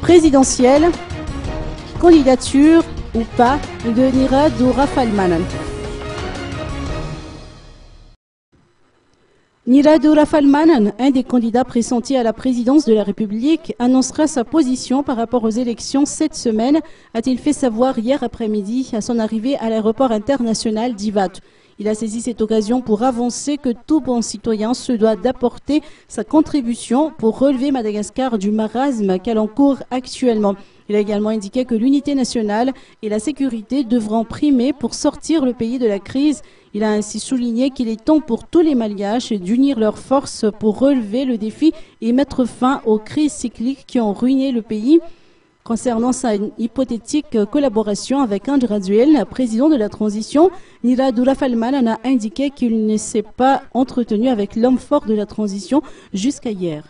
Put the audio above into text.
présidentielle, candidature ou pas de Nira Doura-Falmanan. Nira Doura-Falmanan, un des candidats pressentis à la présidence de la République, annoncera sa position par rapport aux élections cette semaine, a-t-il fait savoir hier après-midi à son arrivée à l'aéroport international d'Ivat. Il a saisi cette occasion pour avancer que tout bon citoyen se doit d'apporter sa contribution pour relever Madagascar du marasme qu'elle encourt actuellement. Il a également indiqué que l'unité nationale et la sécurité devront primer pour sortir le pays de la crise. Il a ainsi souligné qu'il est temps pour tous les Malgaches d'unir leurs forces pour relever le défi et mettre fin aux crises cycliques qui ont ruiné le pays. Concernant sa hypothétique collaboration avec André Rajoelina, président de la transition, Nira Doura-Falmanan a indiqué qu'il ne s'est pas entretenu avec l'homme fort de la transition jusqu'à hier.